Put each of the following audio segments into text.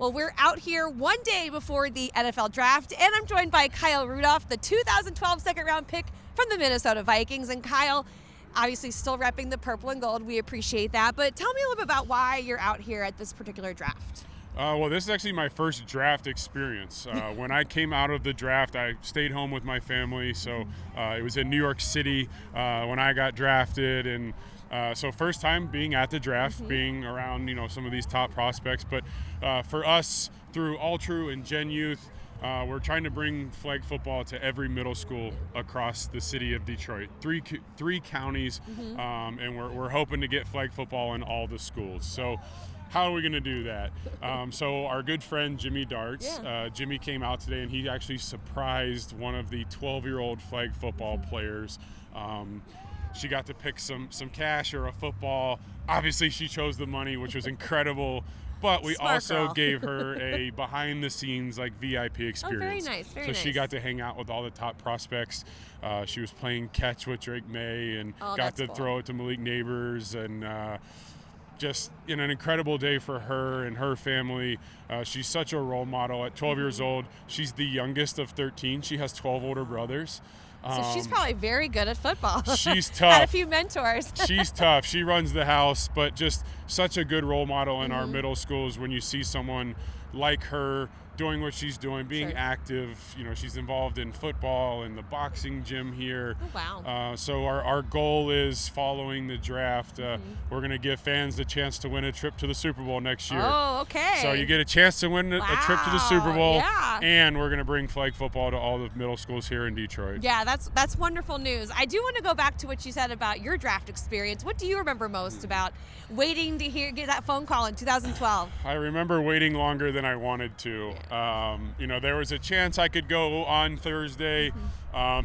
Well, we're out here one day before the NFL draft, and I'm joined by Kyle Rudolph, the 2012 second-round pick from the Minnesota Vikings. And Kyle, obviously still repping the purple and gold. We appreciate that. But tell me a little bit about why you're out here at this particular draft. Well, this is actually my first draft experience. When I came out of the draft, I stayed home with my family. So it was in New York City when I got drafted. And so first time being at the draft, being around, some of these top prospects. But for us, through All True and Gen Youth, we're trying to bring flag football to every middle school across the city of Detroit, three counties, and we're hoping to get flag football in all the schools. So how are we going to do that? So our good friend Jimmy Darts, Jimmy came out today and he actually surprised one of the 12-year-old flag football players. She got to pick some cash or a football. Obviously she chose the money, which was incredible. But we Smart also girl. gave her a behind-the-scenes VIP experience. Oh, very nice, very nice. So she got to hang out with all the top prospects. She was playing catch with Drake May and got to throw it to Malik Neighbors, and just an incredible day for her and her family. She's such a role model. At 12 years old, she's the youngest of 13. She has 12 older brothers. So she's probably very good at football. She's tough. Had a few mentors. She's tough. She runs the house, but just such a good role model in our middle schools when you see someone like her doing what she's doing, being active. She's involved in football and the boxing gym here. Oh, wow. So our goal is, following the draft, we're going to give fans the chance to win a trip to the Super Bowl next year. Oh, okay. So you get a chance to win a trip to the Super Bowl, yeah. and we're going to bring flag football to all the middle schools here in Detroit. Yeah, that's wonderful news. I do want to go back to what you said about your draft experience. What do you remember most about waiting to get that phone call in 2012? I remember waiting longer than I wanted to. There was a chance I could go on Thursday,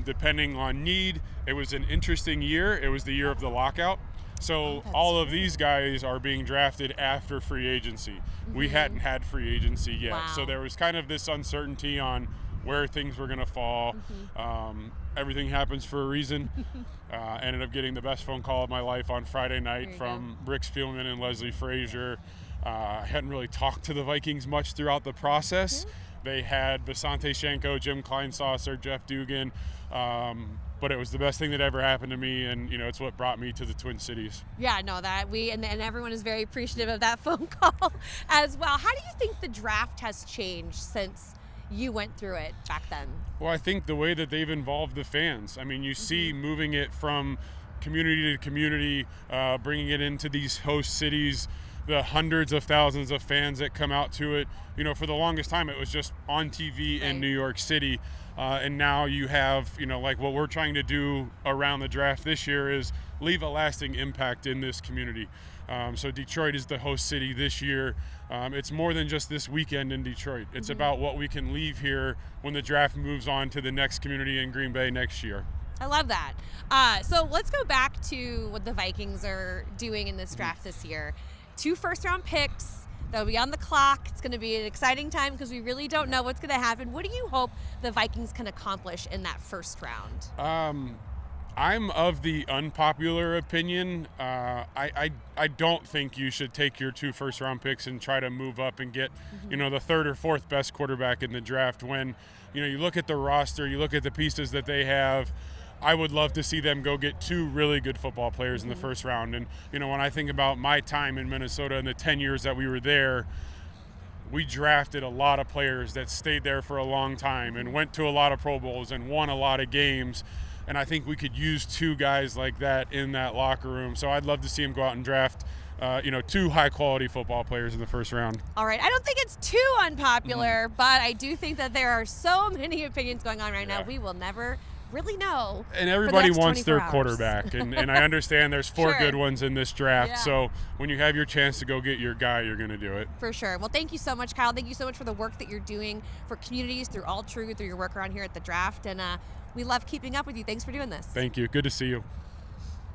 depending on need. It was an interesting year. It was the year of the lockout. So all of these guys are being drafted after free agency. We hadn't had free agency yet. Wow. So there was kind of this uncertainty on where things were going to fall. Everything happens for a reason. Ended up getting the best phone call of my life on Friday night from Rick Spielman and Leslie Frazier. I hadn't really talked to the Vikings much throughout the process. They had Visante Shenko, Jim Kleinsasser, Jeff Dugan, but it was the best thing that ever happened to me, and it's what brought me to the Twin Cities. Yeah, no, that and everyone is very appreciative of that phone call as well. How do you think the draft has changed since you went through it back then? Well, I think the way that they've involved the fans. I mean, you see moving it from community to community, bringing it into these host cities, the hundreds of thousands of fans that come out to it. For the longest time, it was just on TV in New York City. And now you have, like what we're trying to do around the draft this year is leave a lasting impact in this community. So Detroit is the host city this year. It's more than just this weekend in Detroit. It's about what we can leave here when the draft moves on to the next community in Green Bay next year. I love that. So let's go back to what the Vikings are doing in this draft this year. 2 first-round picks. They'll be on the clock. It's going to be an exciting time because we really don't know what's going to happen. What do you hope the Vikings can accomplish in that first round? I'm of the unpopular opinion. I don't think you should take your 2 first-round picks and try to move up and get, the 3rd or 4th best quarterback in the draft. When, you look at the roster, you look at the pieces that they have. I would love to see them go get 2 really good football players in the first round. And, when I think about my time in Minnesota and the 10 years that we were there, we drafted a lot of players that stayed there for a long time and went to a lot of Pro Bowls and won a lot of games. And I think we could use 2 guys like that in that locker room. So I'd love to see them go out and draft, 2 high-quality football players in the first round. All right. I don't think it's too unpopular, but I do think that there are so many opinions going on right now. We will never really know. And everybody wants their 24 hours. Quarterback. And I understand there's 4 good ones in this draft. Yeah. So when you have your chance to go get your guy, you're going to do it. For sure. Well, thank you so much, Kyle. Thank you so much for the work that you're doing for communities through All True, through your work around here at the draft. And we love keeping up with you. Thanks for doing this. Thank you. Good to see you.